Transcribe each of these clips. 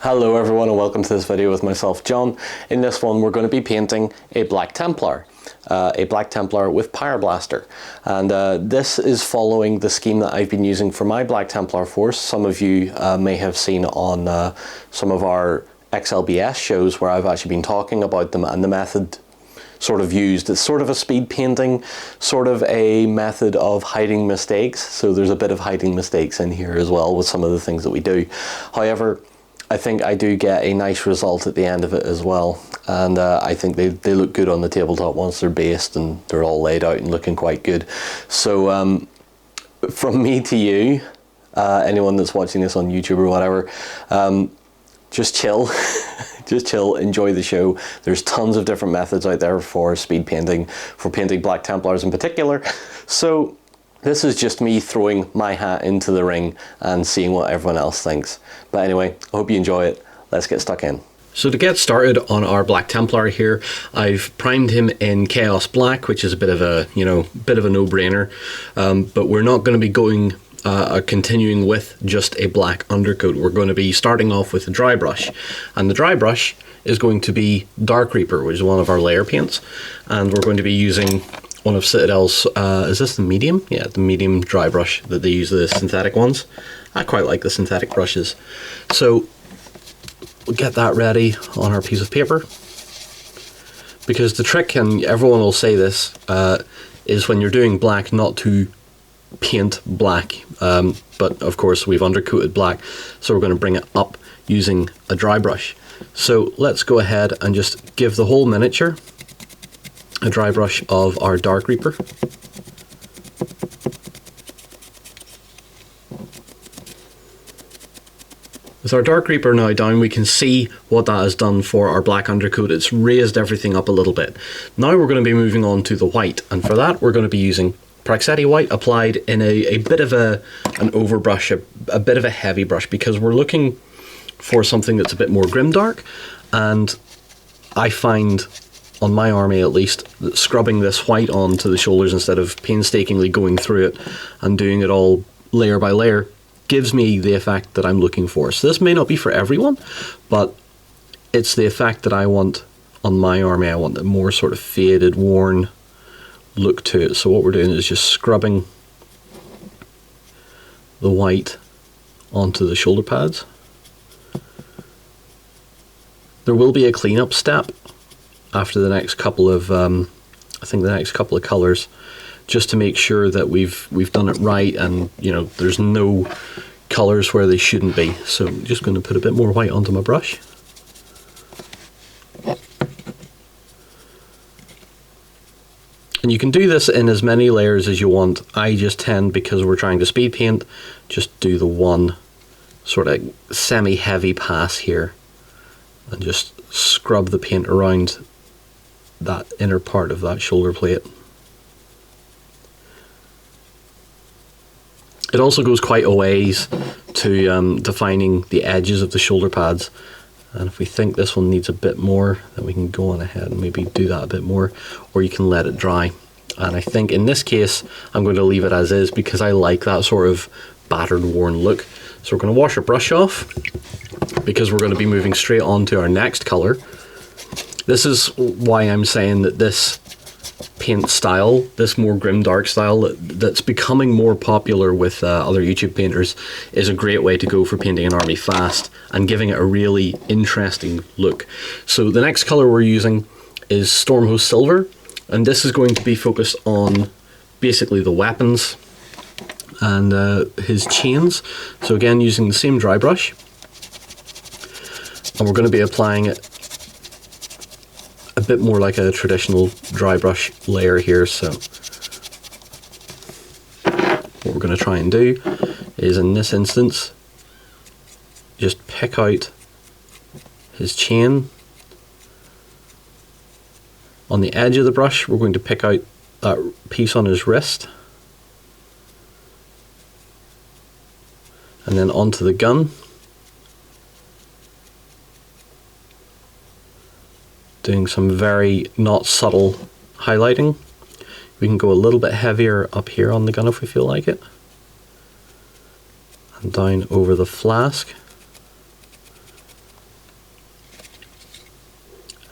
Hello everyone and welcome to this video with myself, John. In this one we're going to be painting a Black Templar. A Black Templar with Pyreblaster. And this is following the scheme that I've been using for my Black Templar force. Some of you may have seen on some of our XLBS shows where I've actually been talking about them and the method sort of used. It's sort of a speed painting, sort of a method of hiding mistakes. So there's a bit of hiding mistakes in here as well with some of the things that we do. However, I think I do get a nice result at the end of it as well, and I think they look good on the tabletop once they're based and they're all laid out and looking quite good. So from me to you, anyone that's watching this on YouTube or whatever, just chill. Just chill, enjoy the show. There's tons of different methods out there for speed painting, for painting Black Templars in particular. So this is just me throwing my hat into the ring and seeing what everyone else thinks. But anyway, I hope you enjoy it. Let's get stuck in. So to get started on our Black Templar here, I've primed him in Chaos Black, which is a bit of a, bit of a no-brainer. But we're not going to be going continuing with just a black undercoat. We're going to be starting off with a dry brush, and the dry brush is going to be Dark Reaper, which is one of our layer paints, and we're going to be using one of Citadel's, is this the medium? Yeah, the medium dry brush that they use, the synthetic ones. I quite like the synthetic brushes. So we'll get that ready on our piece of paper, because the trick, and everyone will say this, is when you're doing black not to paint black, but of course we've undercoated black, so we're going to bring it up using a dry brush. So let's go ahead and just give the whole miniature a dry brush of our Dark Reaper. With our Dark Reaper now down, we can see what that has done for our black undercoat. It's raised everything up a little bit. Now we're going to be moving on to the white, and for that we're going to be using Praxetti white applied in a bit of an overbrush, a bit of a heavy brush, because we're looking for something that's a bit more grimdark. And I find, on my army at least, that scrubbing this white onto the shoulders instead of painstakingly going through it and doing it all layer by layer gives me the effect that I'm looking for. So this may not be for everyone, but it's the effect that I want on my army. I want a more sort of faded, worn look to it. So what we're doing is just scrubbing the white onto the shoulder pads. There will be a cleanup step after the next couple of, I think the next couple of colors, just to make sure that we've done it right, and there's no colors where they shouldn't be. So I'm just going to put a bit more white onto my brush. And you can do this in as many layers as you want. I just tend, because we're trying to speed paint, just do the one sort of semi-heavy pass here and just scrub the paint around that inner part of that shoulder plate. It also goes quite a ways to defining the edges of the shoulder pads. And if we think this one needs a bit more, then we can go on ahead and maybe do that a bit more, or you can let it dry. And I think in this case, I'm going to leave it as is, because I like that sort of battered, worn look. So we're going to wash our brush off, because we're going to be moving straight on to our next color. This is why I'm saying that this paint style, this more grimdark style that's becoming more popular with other YouTube painters, is a great way to go for painting an army fast and giving it a really interesting look. So the next color we're using is Stormhost Silver, and this is going to be focused on basically the weapons and his chains. So again, using the same dry brush, and we're going to be applying it a bit more like a traditional dry brush layer here. So what we're going to try and do is, in this instance, just pick out his chain. On the edge of the brush, we're going to pick out that piece on his wrist, and then onto the gun. Doing some very not subtle highlighting. We can go a little bit heavier up here on the gun if we feel like it. And down over the flask.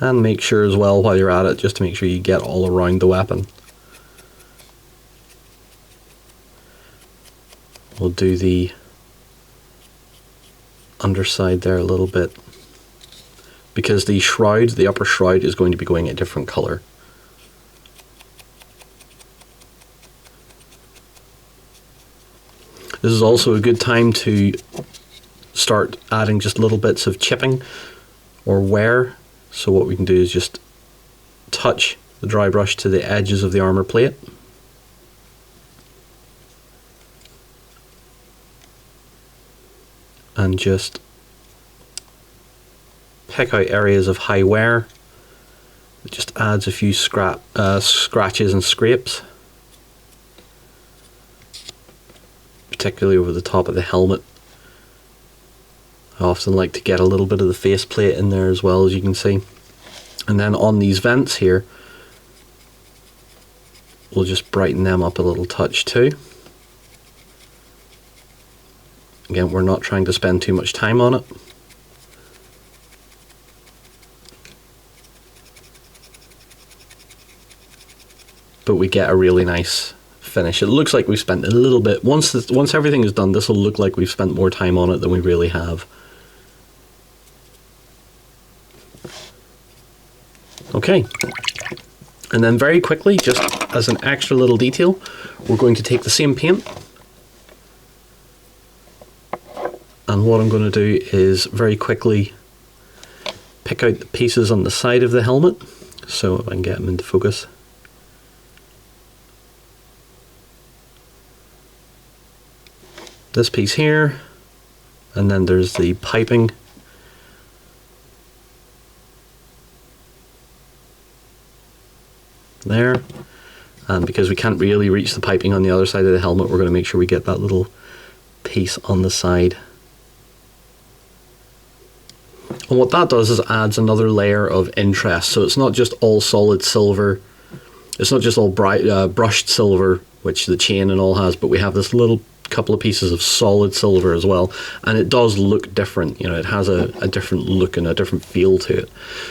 And make sure as well while you're at it, just to make sure you get all around the weapon. We'll do the underside there a little bit, because the shroud, the upper shroud, is going to be going a different color. This is also a good time to start adding just little bits of chipping or wear. So what we can do is just touch the dry brush to the edges of the armor plate. And just pick out areas of high wear. It just adds a few scratches and scrapes, particularly over the top of the helmet. I often like to get a little bit of the faceplate in there as well, as you can see. And then on these vents here, we'll just brighten them up a little touch too. Again, we're not trying to spend too much time on it. But we get a really nice finish. It looks like we've spent a little bit, once everything is done, this will look like we've spent more time on it than we really have. Okay, and then very quickly, just as an extra little detail, we're going to take the same paint, and what I'm going to do is very quickly pick out the pieces on the side of the helmet. So if I can get them into focus. This piece here, and then there's the piping. There, and because we can't really reach the piping on the other side of the helmet, we're going to make sure we get that little piece on the side. And what that does is adds another layer of interest. So it's not just all solid silver, it's not just all bright brushed silver, which the chain and all has, but we have this little couple of pieces of solid silver as well, and it does look different. You know, it has a different look and a different feel to it.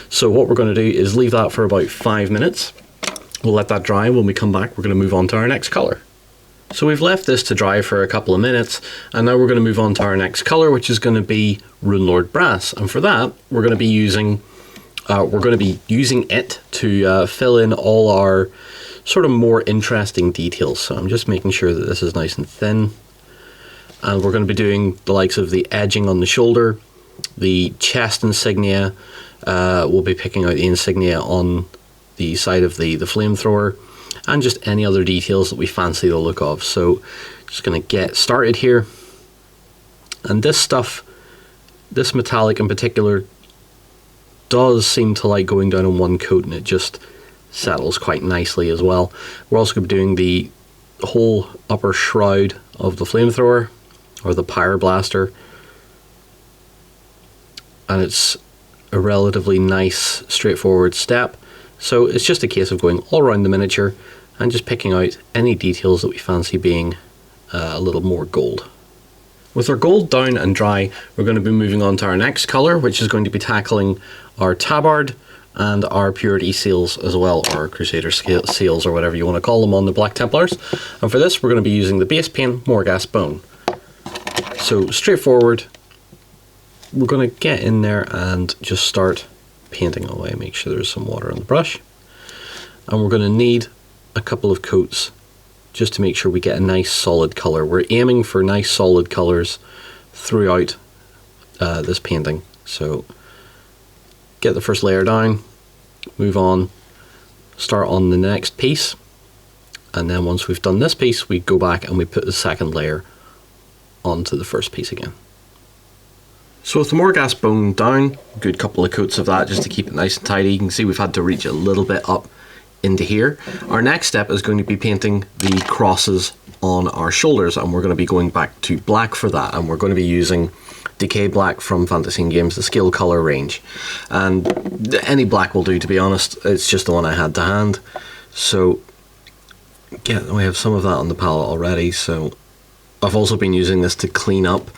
So what we're going to do is leave that for about 5 minutes. We'll let that dry. When we come back, we're going to move on to our next color. So we've left this to dry for a couple of minutes, and now we're going to move on to our next color, which is going to be Runelord Brass. And for that, we're going to be using it to fill in all our sort of more interesting details. So I'm just making sure that this is nice and thin, and we're going to be doing the likes of the edging on the shoulder, the chest insignia. We'll be picking out the insignia on the side of the flamethrower, and just any other details that we fancy the look of. So just going to get started here. And this stuff, this metallic in particular, does seem to like going down in one coat, and it just settles quite nicely as well. We're also going to be doing the whole upper shroud of the flamethrower, or the pyre blaster, and it's a relatively nice straightforward step. So it's just a case of going all around the miniature and just picking out any details that we fancy being a little more gold. With our gold down and dry, we're going to be moving on to our next colour, which is going to be tackling our tabard and our purity seals as well, or Crusader seals, or whatever you want to call them, on the Black Templars. And for this, we're going to be using the base paint Morghast Bone. So straightforward, we're going to get in there and just start painting away. Make sure there's some water on the brush, and we're going to need a couple of coats just to make sure we get a nice solid color. We're aiming for nice solid colors throughout this painting. So get the first layer down, move on, start on the next piece, and then once we've done this piece, we go back and we put the second layer onto the first piece again. So with the Morghast Bone down, a good couple of coats of that just to keep it nice and tidy. You can see we've had to reach a little bit up into here. Our next step is going to be painting the crosses on our shoulders, and we're going to be going back to black for that, and we're going to be using Decay Black from Fantasy and Games, the scale color range. And any black will do, to be honest. It's just the one I had to hand. So yeah, we have some of that on the palette already. So I've also been using this to clean up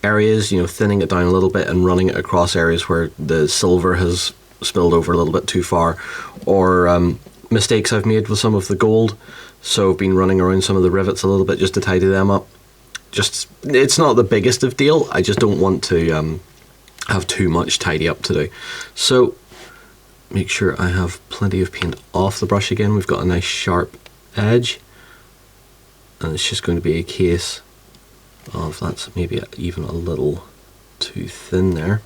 areas, you know, thinning it down a little bit and running it across areas where the silver has spilled over a little bit too far, or mistakes I've made with some of the gold. So I've been running around some of the rivets a little bit just to tidy them up. It's not the biggest of deal, I just don't want to have too much tidy up to do. So make sure I have plenty of paint off the brush again. We've got a nice sharp edge, and it's just going to be a case of that's maybe even a little too thin there.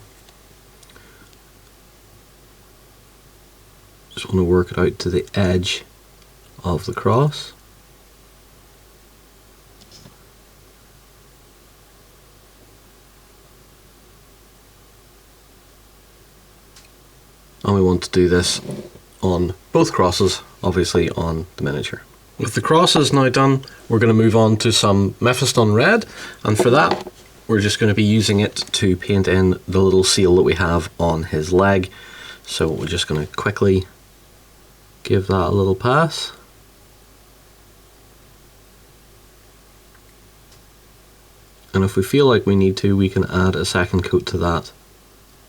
Just want to work it out to the edge of the cross. And we want to do this on both crosses, obviously on the miniature. With the crosses now done, we're going to move on to some Mephiston Red, and for that we're just going to be using it to paint in the little seal that we have on his leg. So we're just going to quickly give that a little pass. And if we feel like we need to, we can add a second coat to that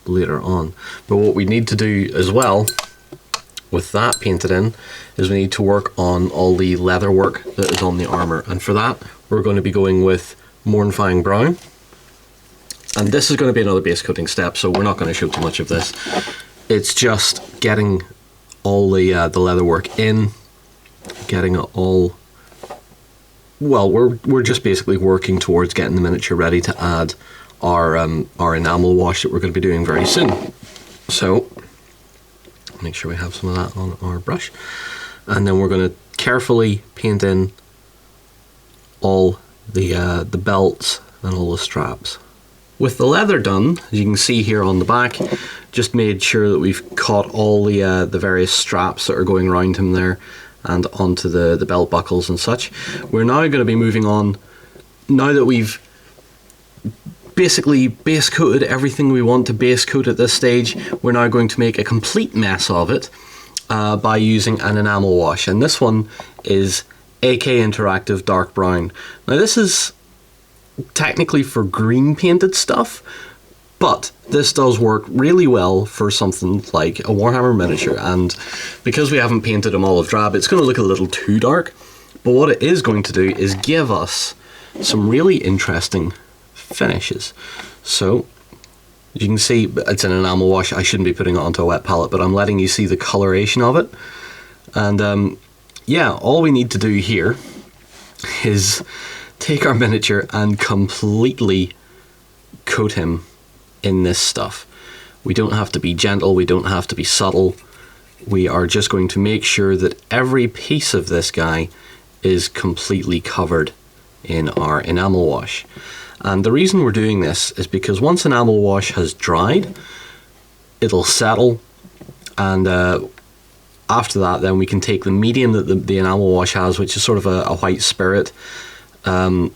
later on. But what we need to do as well with that painted in is we need to work on all the leather work that is on the armor, and for that we're going to be going with Mornifying Brown, and this is going to be another base coating step, so we're not going to show too much of this. It's just getting all the leather work in, getting it all, well, we're just basically working towards getting the miniature ready to add our enamel wash that we're going to be doing very soon. So make sure we have some of that on our brush, and then we're going to carefully paint in all the belts and all the straps. With the leather done, as you can see here on the back, just made sure that we've caught all the various straps that are going around him there and onto the belt buckles and such. We're now going to be moving on, now that we've basically base coated everything we want to base coat at this stage, we're now going to make a complete mess of it by using an enamel wash, and this one is AK Interactive Dark Brown. Now this is technically for green painted stuff, but this does work really well for something like a Warhammer miniature, and because we haven't painted them olive drab, it's going to look a little too dark, but what it is going to do is give us some really interesting finishes. So you can see it's an enamel wash. I shouldn't be putting it onto a wet palette, but I'm letting you see the coloration of it. And yeah, all we need to do here is take our miniature and completely coat him in this stuff. We don't have to be gentle, we don't have to be subtle. We are just going to make sure that every piece of this guy is completely covered in our enamel wash. And the reason we're doing this is because once enamel wash has dried, it'll settle, and after that then we can take the medium that the enamel wash has, which is sort of a white spirit, and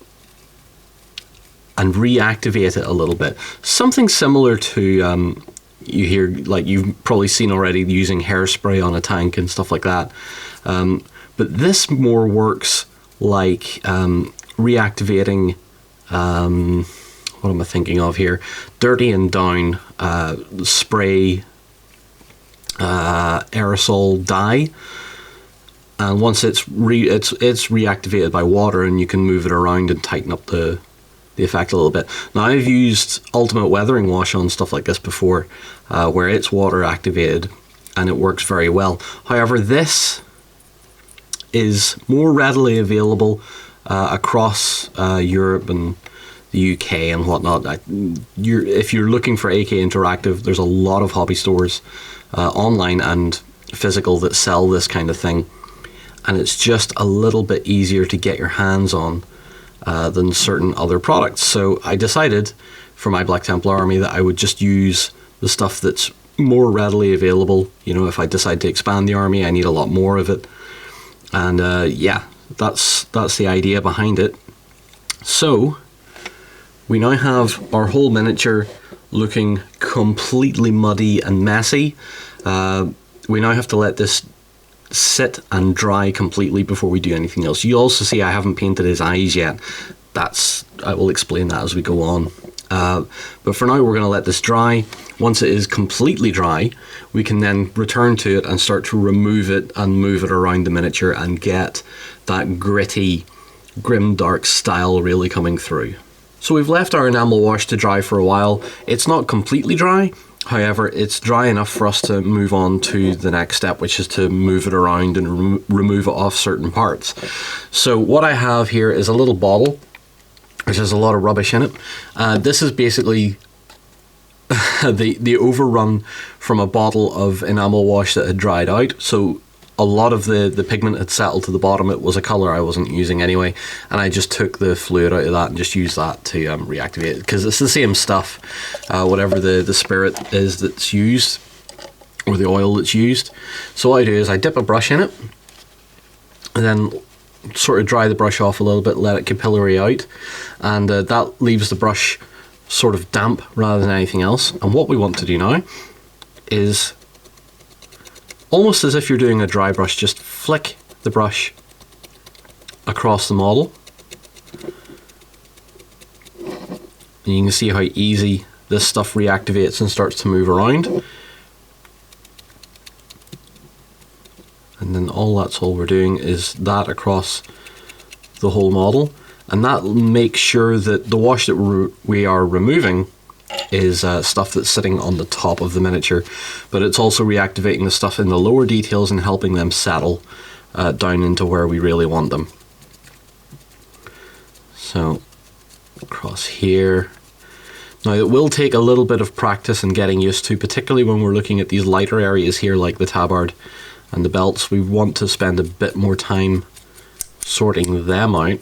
reactivate it a little bit. Something similar to, you hear, like you've probably seen already, using hairspray on a tank and stuff like that. But this more works like reactivating, what am I thinking of here? Dirty and Down spray aerosol dye. And once it's reactivated by water, and you can move it around and tighten up the effect a little bit. Now I've used Ultimate Weathering Wash on stuff like this before, where it's water activated and it works very well. However, this is more readily available across Europe and the UK and whatnot. If you're looking for AK Interactive, there's a lot of hobby stores, online and physical, that sell this kind of thing, and it's just a little bit easier to get your hands on than certain other products. So I decided for my Black Templar army that I would just use the stuff that's more readily available. You know, if I decide to expand the army, I need a lot more of it, and yeah, that's the idea behind it. So we now have our whole miniature looking completely muddy and messy. We now have to let this sit and dry completely before we do anything else. You also see I haven't painted his eyes yet. I will explain that as we go on. But for now we're going to let this dry. Once it is completely dry, we can then return to it and start to remove it and move it around the miniature and get that gritty, Grimdark style really coming through. So we've left our enamel wash to dry for a while. It's not completely dry, however it's dry enough for us to move on to the next step, which is to move it around and remove it off certain parts. So what I have here is a little bottle which has a lot of rubbish in it. This is basically the overrun from a bottle of enamel wash that had dried out. So a lot of the pigment had settled to the bottom. It was a colour I wasn't using anyway, and I just took the fluid out of that and just used that to reactivate it, because it's the same stuff, whatever the spirit is that's used, or the oil that's used. So what I do is I dip a brush in it, and then sort of dry the brush off a little bit, let it capillary out, and that leaves the brush sort of damp rather than anything else. And what we want to do now is, almost as if you're doing a dry brush, just flick the brush across the model. And you can see how easy this stuff reactivates and starts to move around. And then that's all we're doing is that across the whole model. And that makes sure that the wash that we are removing is stuff that's sitting on the top of the miniature, but it's also reactivating the stuff in the lower details and helping them settle down into where we really want them. So across here. Now it will take a little bit of practice and getting used to, particularly when we're looking at these lighter areas here like the tabard and the belts. We want to spend a bit more time sorting them out.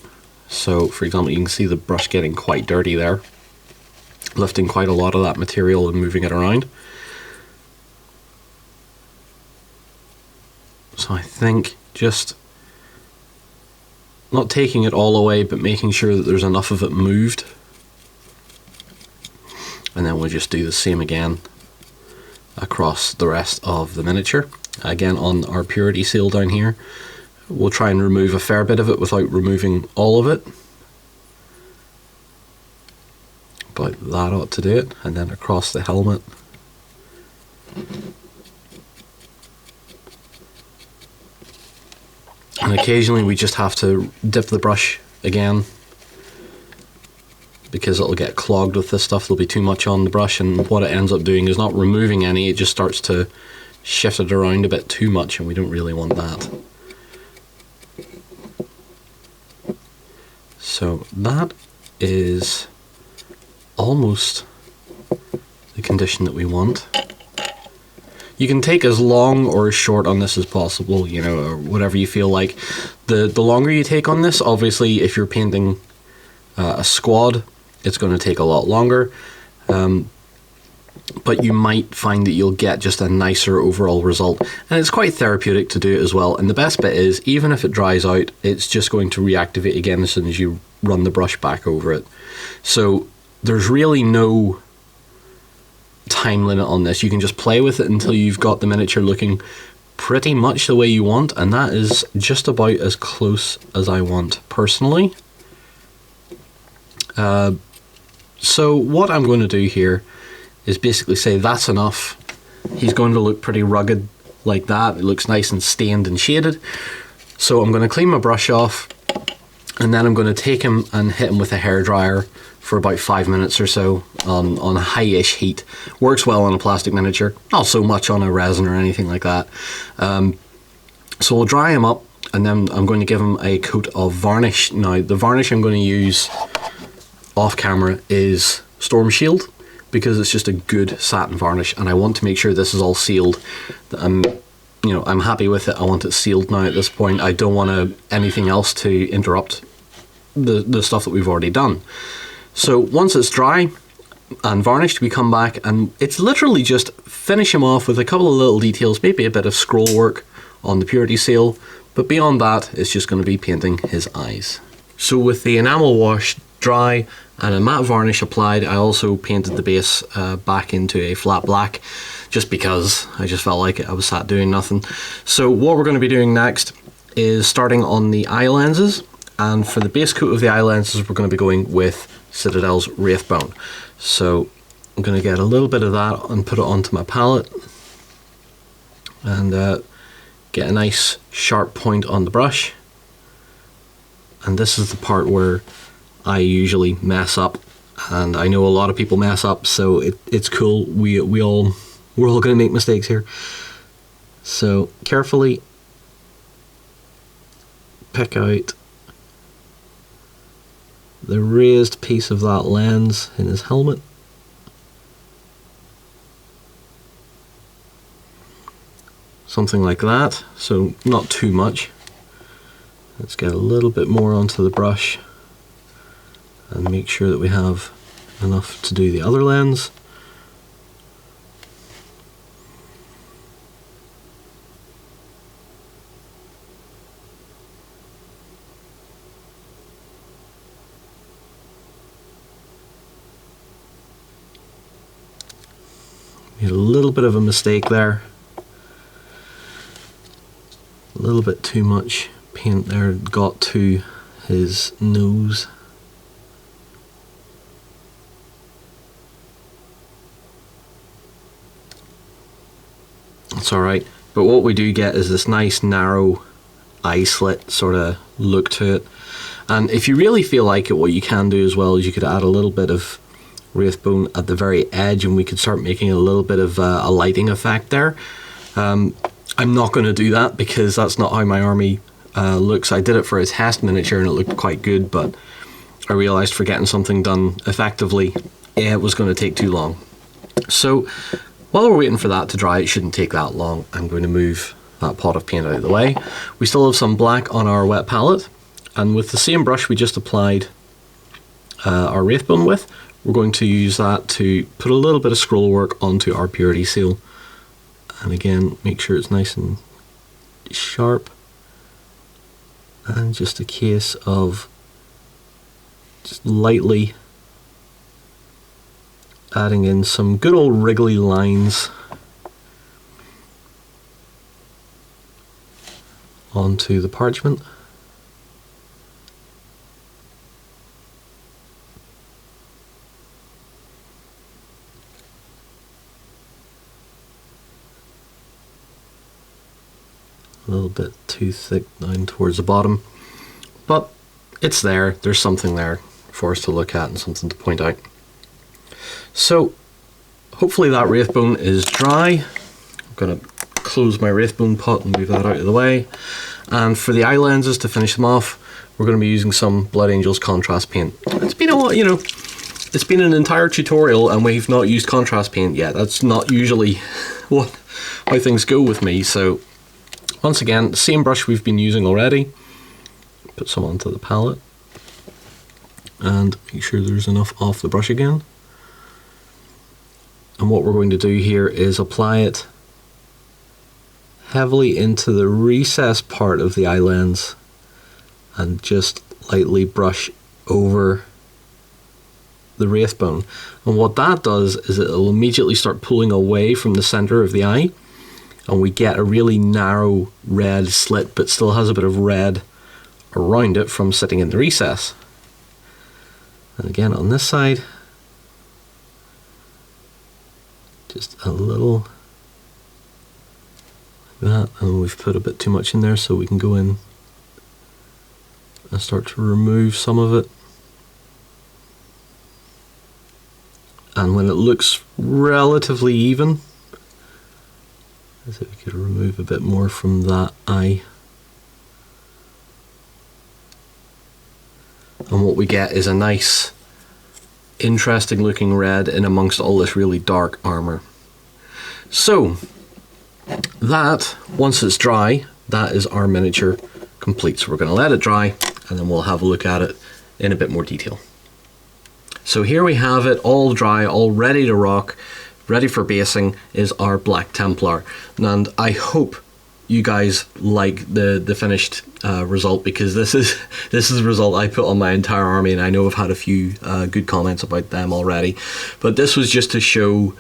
So for example, you can see the brush getting quite dirty there, lifting quite a lot of that material and moving it around. So I think just not taking it all away, but making sure that there's enough of it moved. And then we'll just do the same again across the rest of the miniature. Again, on our purity seal down here, we'll try and remove a fair bit of it without removing all of it. But that ought to do it. And then across the helmet. And occasionally we just have to dip the brush again, because it'll get clogged with this stuff. There'll be too much on the brush, and what it ends up doing is not removing any, it just starts to shift it around a bit too much, and we don't really want that. So that is almost the condition that we want. You can take as long or as short on this as possible, you know, or whatever you feel like. The longer you take on this, obviously if you're painting a squad, it's going to take a lot longer, but you might find that you'll get just a nicer overall result, and it's quite therapeutic to do it as well. And the best bit is, even if it dries out, it's just going to reactivate again as soon as you run the brush back over it. So there's really no time limit on this. You can just play with it until you've got the miniature looking pretty much the way you want, and that is just about as close as I want personally. So what I'm going to do here is basically say that's enough. He's going to look pretty rugged like that. It looks nice and stained and shaded. So I'm going to clean my brush off, and then I'm going to take him and hit him with a hairdryer for about 5 minutes or so on high-ish heat. Works well on a plastic miniature, not so much on a resin or anything like that. So we'll dry him up, and then I'm going to give him a coat of varnish. Now the varnish I'm going to use off camera is Storm Shield, because it's just a good satin varnish, and I want to make sure this is all sealed. I'm happy with it. I want it sealed now at this point. I don't want anything else to interrupt the stuff that we've already done. So once it's dry and varnished, we come back and it's literally just finish him off with a couple of little details, maybe a bit of scroll work on the purity seal, but beyond that it's just going to be painting his eyes. So with the enamel wash dry and a matte varnish applied, I also painted the base back into a flat black, just because I just felt like it. I was sat doing nothing. So what we're going to be doing next is starting on the eye lenses, and for the base coat of the eye lenses we're going to be going with Citadel's Wraithbone. So I'm going to get a little bit of that and put it onto my palette, and get a nice sharp point on the brush. And this is the part where I usually mess up, and I know a lot of people mess up, so it's cool. We're all going to make mistakes here. So carefully pick out the raised piece of that lens in his helmet. Something like that, so not too much. Let's get a little bit more onto the brush and make sure that we have enough to do the other lens. Made a little bit of a mistake there. A little bit too much paint there got to his nose. It's alright, but what we do get is this nice narrow eye slit sort of look to it. And if you really feel like it, what you can do as well is you could add a little bit of Wraithbone at the very edge, and we could start making a little bit of a lighting effect there. I'm not going to do that because that's not how my army looks. I did it for a test miniature and it looked quite good, but I realized for getting something done effectively, it was going to take too long. So while we're waiting for that to dry, it shouldn't take that long. I'm going to move that pot of paint out of the way. We still have some black on our wet palette, and with the same brush we just applied our Wraithbone with, we're going to use that to put a little bit of scroll work onto our purity seal. And again, make sure it's nice and sharp, and just a case of just lightly adding in some good old wriggly lines onto the parchment. A little bit too thick down towards the bottom, but it's there. There's something there for us to look at and something to point out. So hopefully that Wraithbone is dry. I'm going to close my Wraithbone pot and move that out of the way. And for the eye lenses, to finish them off, we're going to be using some Blood Angels contrast paint. It's been a while, you know, it's been an entire tutorial and we've not used contrast paint yet. That's not usually how things go with me. So once again, the same brush we've been using already. Put some onto the palette and make sure there's enough off the brush again. And what we're going to do here is apply it heavily into the recessed part of the eye lens and just lightly brush over the Wraithbone. And what that does is it'll immediately start pulling away from the center of the eye, and we get a really narrow red slit, but still has a bit of red around it from sitting in the recess. And again on this side, just a little like that, and we've put a bit too much in there, so we can go in and start to remove some of it. And when it looks relatively even, so we could remove a bit more from that eye. And what we get is a nice, interesting looking red in amongst all this really dark armor. So that, once it's dry, that is our miniature complete. So we're going to let it dry and then we'll have a look at it in a bit more detail. So here we have it all dry, all ready to rock. Ready for basing is our Black Templar, and I hope you guys like the finished result, because this is the result I put on my entire army, and I know I've had a few good comments about them already. But this was just to show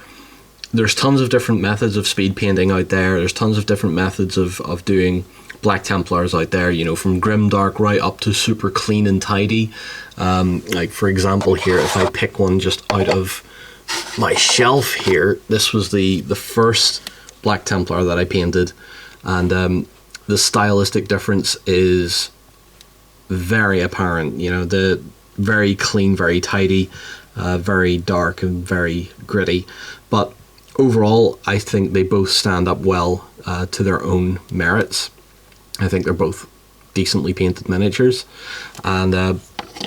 there's tons of different methods of speed painting out there. There's tons of different methods of doing Black Templars out there, you know, from Grimdark right up to super clean and tidy. Like for example here, if I pick one just out of my shelf here, this was the first Black Templar that I painted, and the stylistic difference is very apparent. You know, the very clean, very tidy, very dark and very gritty, but overall I think they both stand up well to their own merits. I think they're both decently painted miniatures, and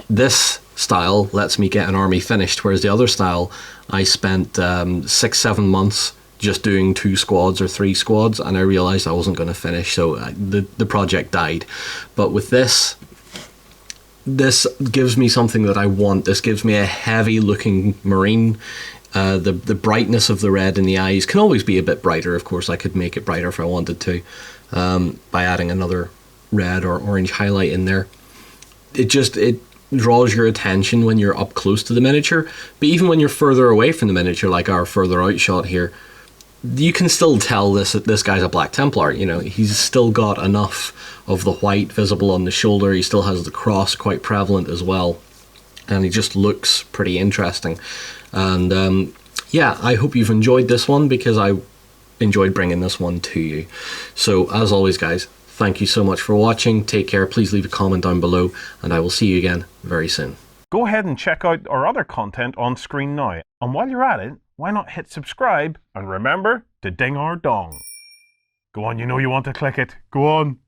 this style lets me get an army finished, whereas the other style I spent 6-7 months just doing 2 squads or 3 squads, and I realized I wasn't going to finish, so the project died. But with this gives me something that I want. This gives me a heavy looking marine. The brightness of the red in the eyes can always be a bit brighter. Of course, I could make it brighter if I wanted to, by adding another red or orange highlight in there. It draws your attention when you're up close to the miniature, but even when you're further away from the miniature, like our further out shot here, you can still tell this guy's a Black Templar. You know, he's still got enough of the white visible on the shoulder. He still has the cross quite prevalent as well, and he just looks pretty interesting. And yeah, I hope you've enjoyed this one, because I enjoyed bringing this one to you. So as always, guys, thank you so much for watching. Take care. Please leave a comment down below, and I will see you again very soon. Go ahead and check out our other content on screen now. And while you're at it, why not hit subscribe and remember to ding our dong. Go on, you know you want to click it. Go on.